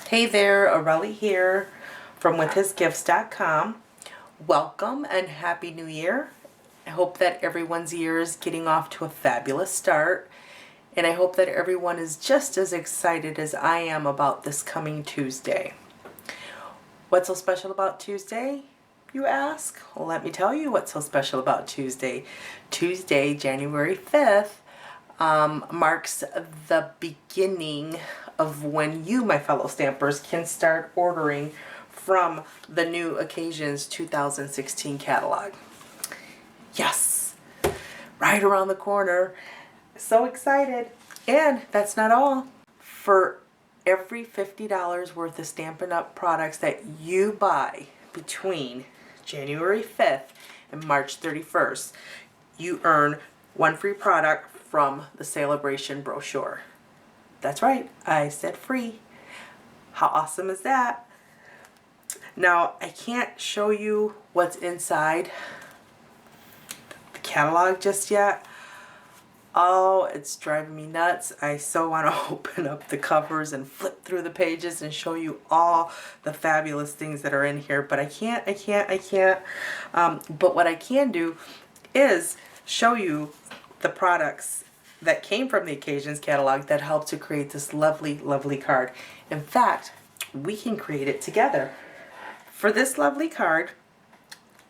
Hey there, Aurelie here from withhisgifts.com. Welcome and Happy New Year. I hope that everyone's year is getting off to a fabulous start, and I hope that everyone is just as excited as I am about this coming Tuesday. What's so special about Tuesday, you ask? Well, let me tell you what's so special about Tuesday. Tuesday, January 5th, marks the beginning of when you, my fellow stampers, can start ordering from the new Occasions 2016 catalog. Yes, right around the corner. So excited. And that's not all. For every $50 worth of Stampin' Up! Products that you buy between January 5th and March 31st, you earn one free product from the Sale-A-Bration brochure. That's right, I said free. How awesome is that? Now, I can't show you what's inside the catalog just yet. Oh, it's driving me nuts. I so want to open up the covers and flip through the pages and show you all the fabulous things that are in here, but I can't. But what I can do is show you the products that came from the Occasions catalog that helped to create this lovely, lovely card. In fact, we can create it together. For this lovely card,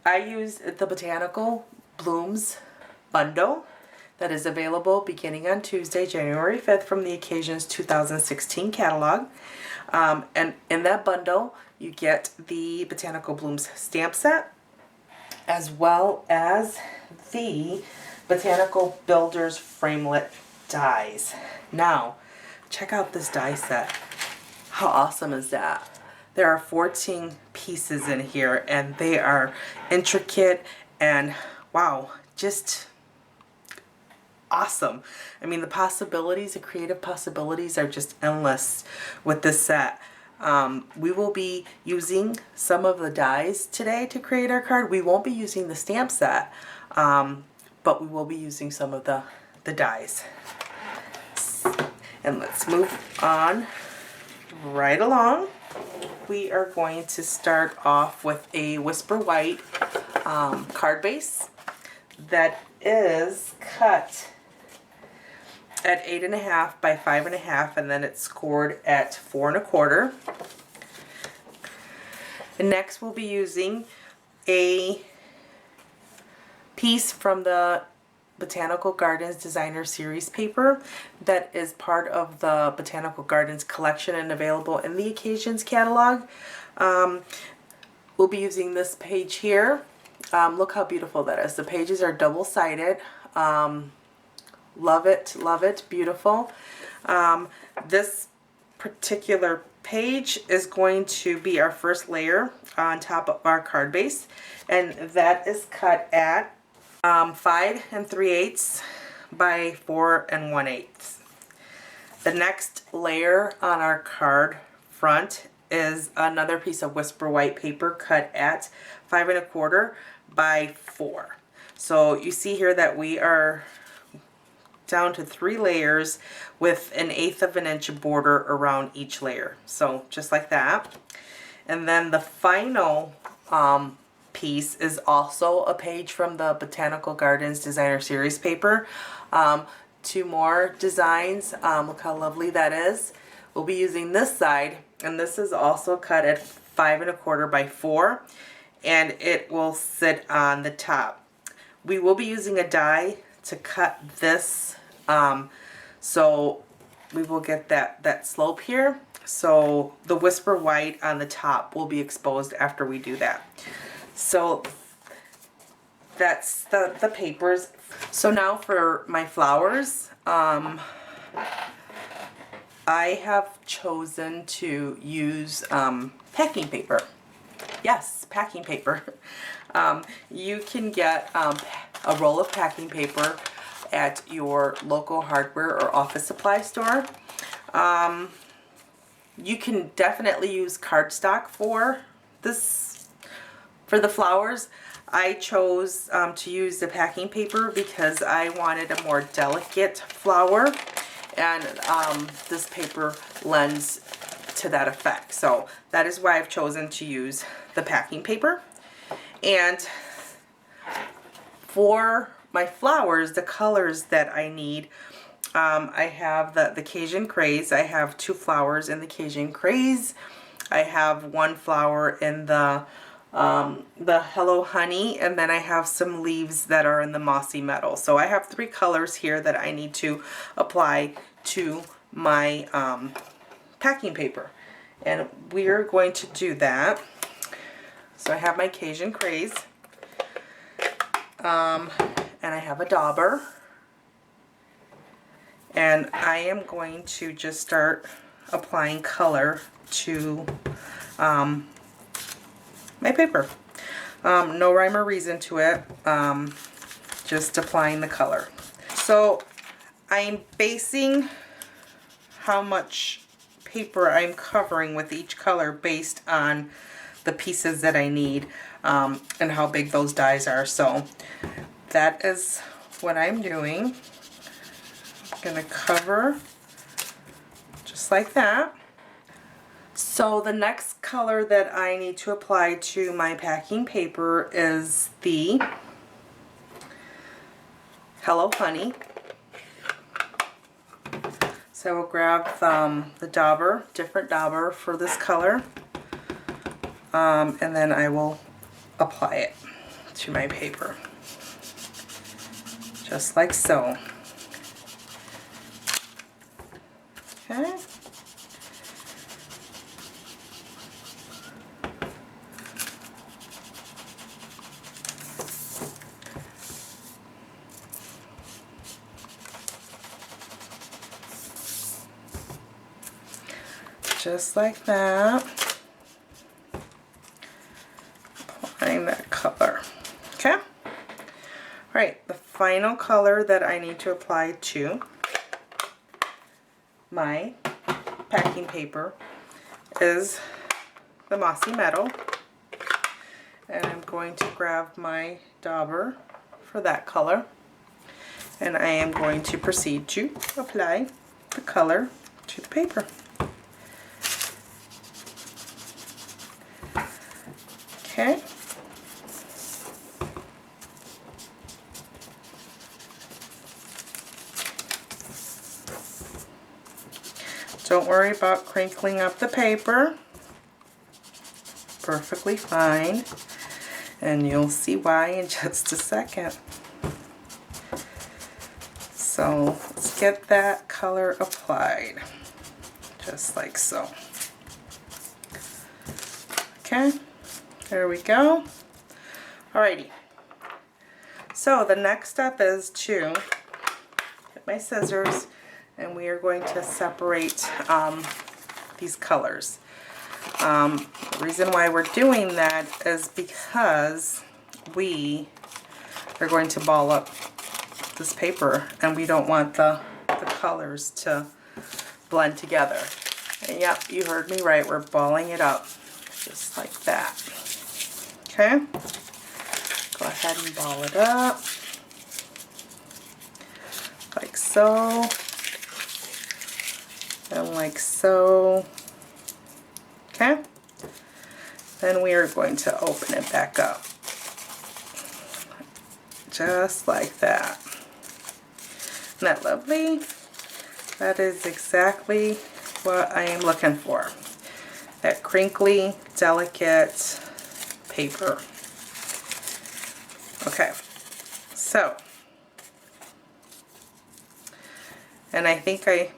I used the Botanical Blooms bundle that is available beginning on Tuesday, January 5th from the Occasions 2016 catalog. And in that bundle, you get the Botanical Blooms stamp set, as well as the Botanical Builders Framelit dies. Now, check out this die set. How awesome is that? There are 14 pieces in here, and they are intricate and, wow, just awesome. I mean, the possibilities, the creative possibilities are just endless with this set. We will be using some of the dies today to create our card. We won't be using the stamp set, but we will be using some of the dies. And let's move on right along. We are going to start off with a Whisper White card base that is cut at 8.5 by 5.5, and then it's scored at 4.25. And next we'll be using a piece from the Botanical Gardens Designer Series paper that is part of the Botanical Gardens collection and available in the Occasions catalog. We'll be using this page here. Look how beautiful that is. The pages are double-sided. Love it, beautiful. This particular page is going to be our first layer on top of our card base, and that is cut at 5 3/8 by 4 1/8. The next layer on our card front is another piece of Whisper White paper cut at 5 1/4 by 4. So you see here that we are down to 3 layers with 1/8 of an inch border around each layer. So just like that. And then the final piece is also a page from the Botanical Gardens Designer Series paper. 2 more designs. Look how lovely that is. We'll be using this side, and this is also cut at 5 1/4 by 4, and it will sit on the top. We will be using a die to cut this, so we will get that slope here. So the Whisper White on the top will be exposed after we do that. So that's the papers. So now for my flowers, I have chosen to use packing paper. Yes, packing paper. You can get a roll of packing paper at your local hardware or office supply store. You can definitely use cardstock for this, for the flowers. I chose to use the packing paper because I wanted a more delicate flower, and this paper lends to that effect. So that is why I've chosen to use the packing paper. And for my flowers, the colors that I need, I have the Cajun Craze. I have 2 flowers in the Cajun Craze. I have 1 flower in the Hello Honey, and then I have some leaves that are in the Mossy Meadow. So I have 3 colors here that I need to apply to my packing paper, and we're going to do that. So I have my Cajun Craze, and I have a dauber, and I am going to just start applying color to my paper. No rhyme or reason to it, just applying the color. So I'm basing how much paper I'm covering with each color based on the pieces that I need, and how big those dies are. So that is what I'm doing. I'm gonna cover just like that. So the next color that I need to apply to my packing paper is the Hello Honey. So we'll grab the dauber, different dauber for this color, and then I will apply it to my paper, just like so. Okay. Just like that. Applying that color. Okay? Alright, the final color that I need to apply to my packing paper is the Mossy Meadow. And I'm going to grab my dauber for that color. And I am going to proceed to apply the color to the paper. Okay. Don't worry about crinkling up the paper. Perfectly fine. And you'll see why in just a second. So let's get that color applied. Just like so. Okay. There we go. Alrighty. So the next step is to get my scissors, and we are going to separate these colors. The reason why we're doing that is because we are going to ball up this paper, and we don't want the colors to blend together. And yep, you heard me right. We're balling it up just like that. Okay, go ahead and ball it up, like so, and like so. Okay, then we are going to open it back up, just like that. Isn't that lovely? That is exactly what I am looking for. That crinkly, delicate paper. Okay, so, and I think I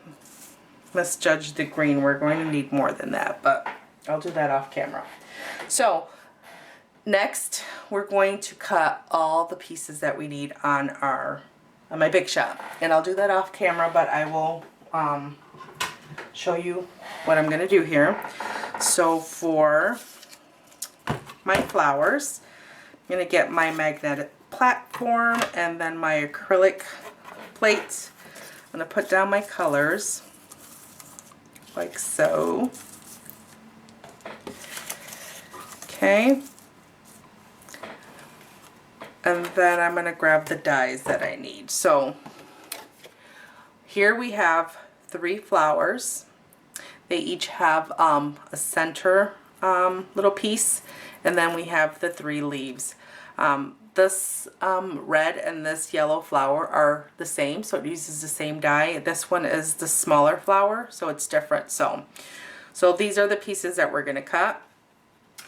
misjudged the green. We're going to need more than that, but I'll do that off camera. So next we're going to cut all the pieces that we need on my Big Shot, and I'll do that off camera, but I will show you what I'm going to do here. So for my flowers, I'm going to get my magnetic platform and then my acrylic plate. I'm going to put down my colors like so. Okay. And then I'm going to grab the dies that I need. So here we have 3 flowers. They each have a center little piece, and then we have the 3 leaves. This red and this yellow flower are the same, so it uses the same die. This one is the smaller flower, so it's different. So these are the pieces that we're going to cut.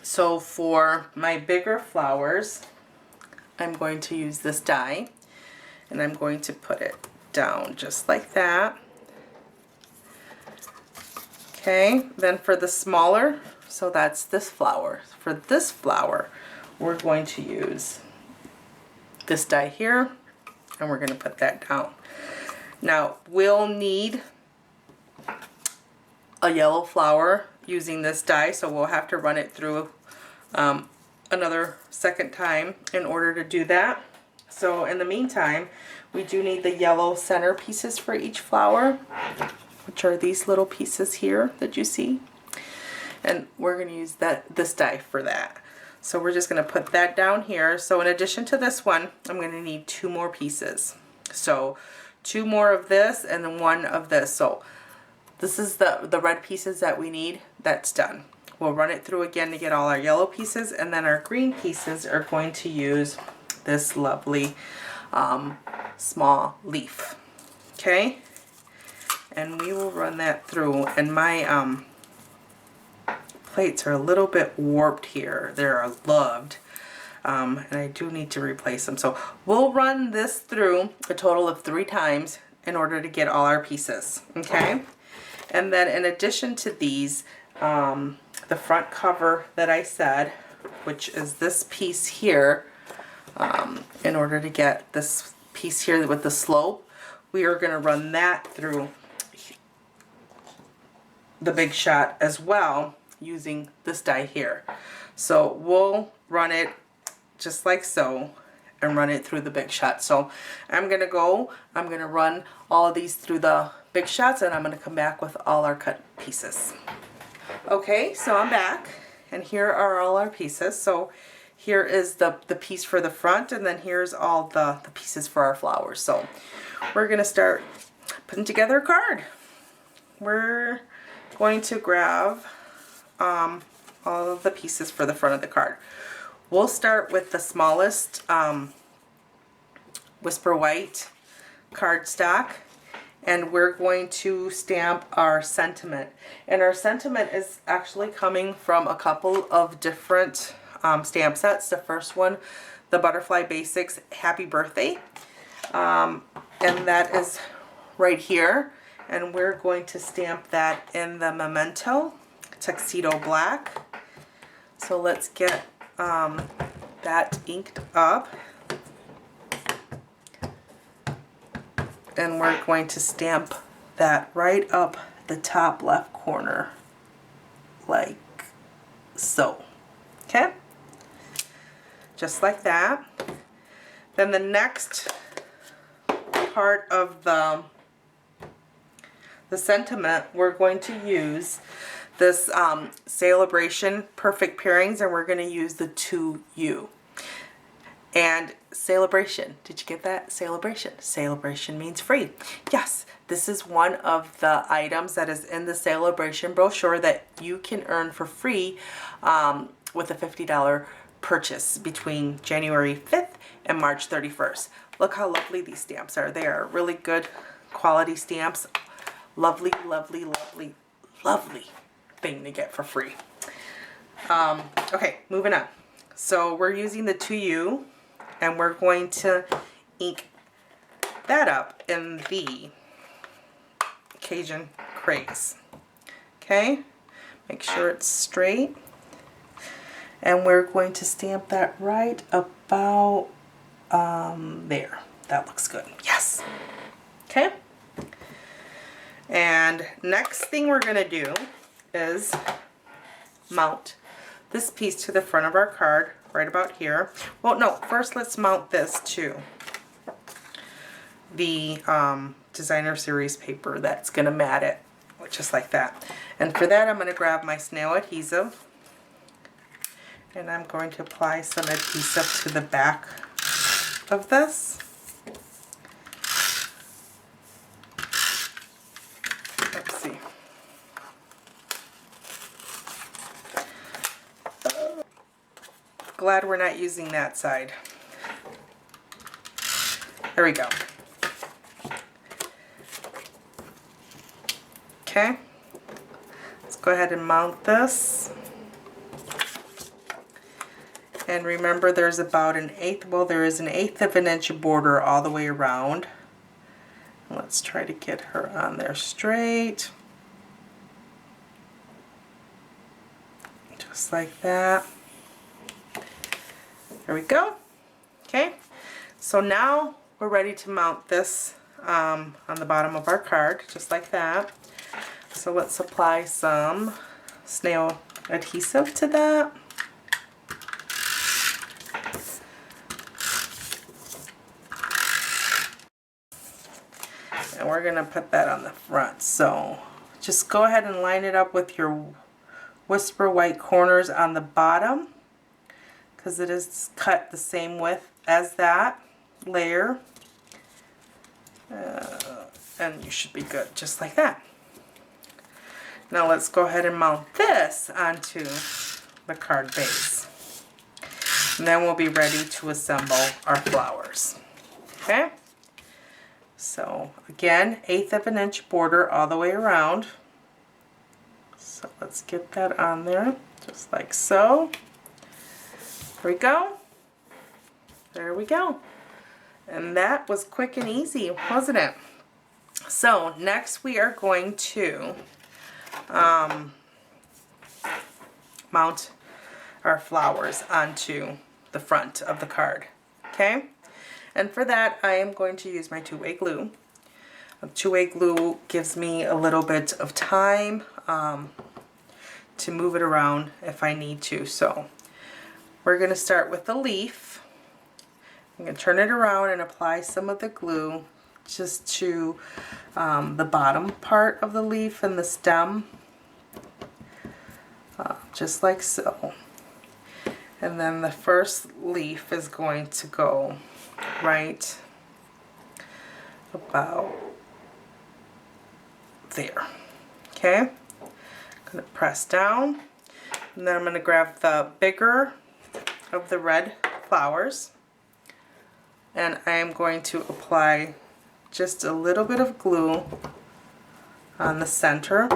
So for my bigger flowers, I'm going to use this die, and I'm going to put it down just like that. Okay, then for the smaller, so that's this flower. For this flower, we're going to use this die here, and we're going to put that down. Now, we'll need a yellow flower using this die, so we'll have to run it through another second time in order to do that. So in the meantime, we do need the yellow center pieces for each flower, which are these little pieces here that you see. And we're going to use this die for that. So we're just going to put that down here. So in addition to this one, I'm going to need 2 more pieces. So 2 more of this and then 1 of this. So this is the red pieces that we need. That's done. We'll run it through again to get all our yellow pieces, and then our green pieces are going to use this lovely small leaf. Okay? And we will run that through, and my plates are a little bit warped here. They're loved, and I do need to replace them. So we'll run this through a total of 3 times in order to get all our pieces. Okay? And then in addition to these, the front cover that I said, which is this piece here, in order to get this piece here with the slope, we are going to run that through the Big Shot as well using this die here. So we'll run it just like so and run it through the Big Shot. So I'm going to run all of these through the Big Shots, and I'm going to come back with all our cut pieces. Okay, so I'm back, and here are all our pieces. So here is the piece for the front, and then here's all the pieces for our flowers. So we're going to start putting together a card. We're going to grab all of the pieces for the front of the card. We'll start with the smallest Whisper White cardstock, and we're going to stamp our sentiment. And our sentiment is actually coming from a couple of different stamp sets. The first one, the Butterfly Basics Happy Birthday, and that is right here. And we're going to stamp that in the Memento Tuxedo Black. So let's get that inked up. And we're going to stamp that right up the top left corner, like so. Okay? Just like that. Then the next part of the sentiment, we're going to use this Sale-A-Bration Perfect Pairings, and we're going to use the 2U. And Sale-A-Bration, did you get that? Sale-A-Bration. Sale-A-Bration means free. Yes, this is one of the items that is in the Sale-A-Bration brochure that you can earn for free with a $50 purchase between January 5th and March 31st. Look how lovely these stamps are. They are really good quality stamps. Lovely, lovely, lovely, lovely thing to get for free. Okay, moving on. So we're using the 2U, and we're going to ink that up in the Cajun Craze. Okay, make sure it's straight. And we're going to stamp that right about there. That looks good. Yes. Okay. And next thing we're going to do is mount this piece to the front of our card right about here. Well, no, first let's mount this to the designer series paper that's going to mat it, just like that. And for that, I'm going to grab my snail adhesive, and I'm going to apply some adhesive to the back of this. Let's see. glad we're not using that side. There we go. Okay, let's go ahead and mount this. And remember, there's about an eighth, well, there is an 1/8 of an inch border all the way around. Let's try to get her on there straight. Just like that. There we go. Okay, so now we're ready to mount this on the bottom of our card, just like that. So let's apply some snail adhesive to that. And we're going to put that on the front. So just go ahead and line it up with your whisper white corners on the bottom, because it is cut the same width as that layer. And you should be good, just like that. Now let's go ahead and mount this onto the card base. And then we'll be ready to assemble our flowers. Okay? So again, 1/8 of an inch border all the way around. So let's get that on there, just like so. There we go. There we go. And that was quick and easy, wasn't it? So next we are going to mount our flowers onto the front of the card. Okay? And for that, I am going to use my two-way glue. Two-way glue gives me a little bit of time to move it around if I need to. So we're going to start with the leaf. I'm going to turn it around and apply some of the glue just to the bottom part of the leaf and the stem, just like so. And then the first leaf is going to go right about there. Okay, I'm going to press down, and then I'm going to grab the bigger of the red flowers, and I am going to apply just a little bit of glue on the center.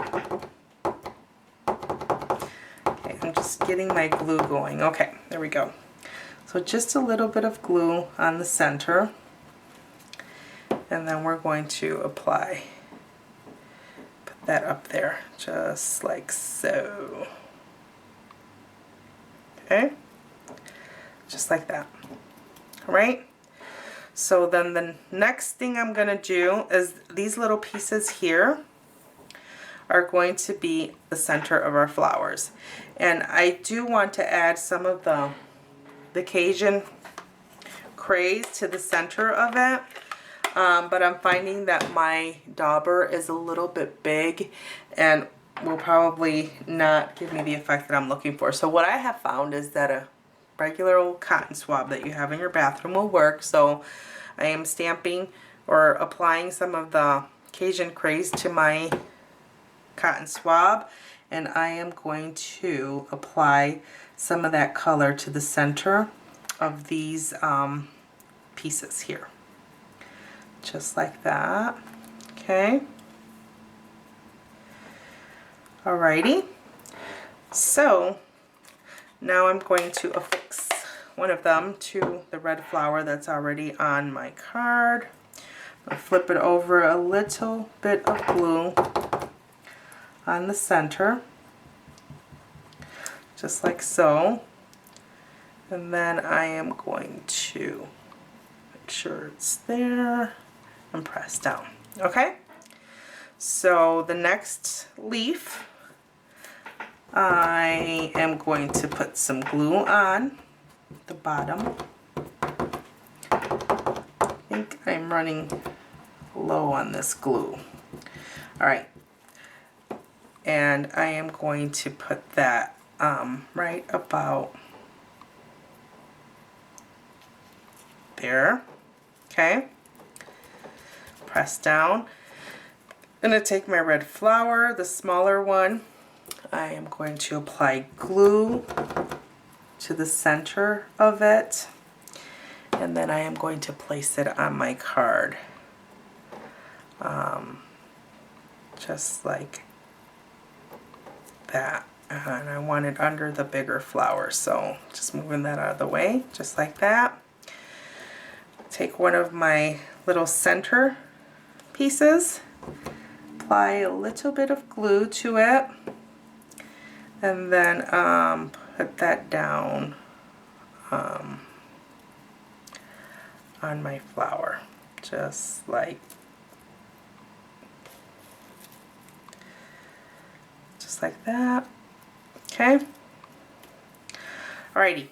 Okay, I'm just getting my glue going. Okay, there we go. So just a little bit of glue on the center, and then we're going to apply, put that up there, just like so. Okay, just like that. All right. So then the next thing I'm going to do is these little pieces here are going to be the center of our flowers. And I do want to add some of the Cajun Craze to the center of it. But I'm finding that my dauber is a little bit big and will probably not give me the effect that I'm looking for. So what I have found is that a regular old cotton swab that you have in your bathroom will work. So I am stamping or applying some of the Cajun Craze to my cotton swab, and I am going to apply some of that color to the center of these pieces here, just like that. Okay, alrighty, so now I'm going to affix one of them to the red flower that's already on my card. I'm going to flip it over a little bit of glue on the center, just like so. And then I am going to make sure it's there and press down. Okay, so the next leaf, I am going to put some glue on the bottom. I think I'm running low on this glue. Alright, and I am going to put that right about there. Okay, press down. I'm going to take my red flower, the smaller one. I am going to apply glue to the center of it, and then I am going to place it on my card. Just like that. And I want it under the bigger flower, so just moving that out of the way, just like that. Take one of my little center pieces, apply a little bit of glue to it, and then put that down on my flower, just like that. Okay. Alrighty.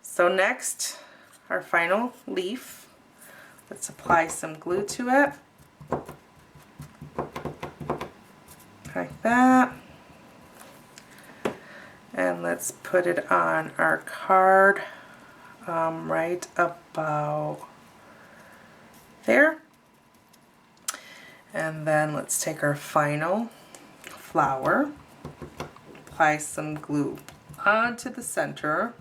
So next, our final leaf. Let's apply some glue to it. Like that. And let's put it on our card right about there. And then let's take our final flower, apply some glue onto the center,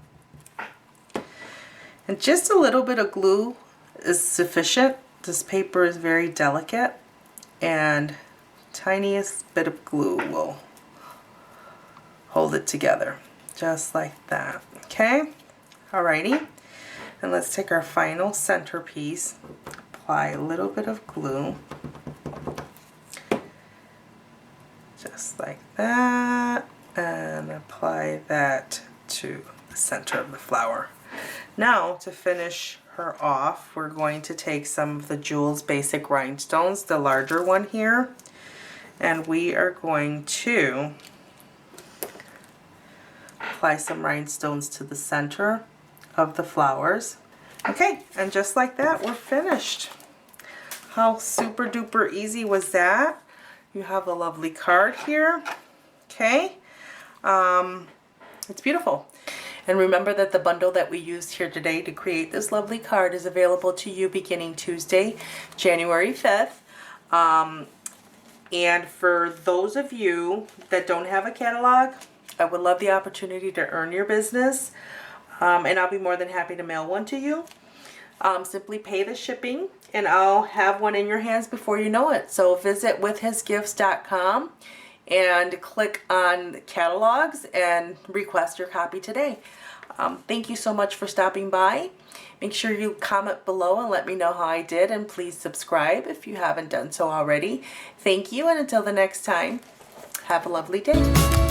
and just a little bit of glue is sufficient. This paper is very delicate, and tiniest bit of glue will hold it together, just like that. Okay, alrighty, and let's take our final centerpiece, apply a little bit of glue, just like that, and apply that to the center of the flower. Now, to finish her off, we're going to take some of the Jules Basic Rhinestones, the larger one here, and we are going to apply some rhinestones to the center of the flowers. Okay, and just like that, we're finished. How super duper easy was that? You have a lovely card here. Okay, it's beautiful. And remember that the bundle that we used here today to create this lovely card is available to you beginning Tuesday, January 5th. And for those of you that don't have a catalog, I would love the opportunity to earn your business, and I'll be more than happy to mail one to you. Simply pay the shipping and I'll have one in your hands before you know it. So visit withhisgifts.com and click on catalogs and request your copy today. Thank you so much for stopping by. Make sure you comment below and let me know how I did, and please subscribe if you haven't done so already. Thank you, and until the next time, have a lovely day.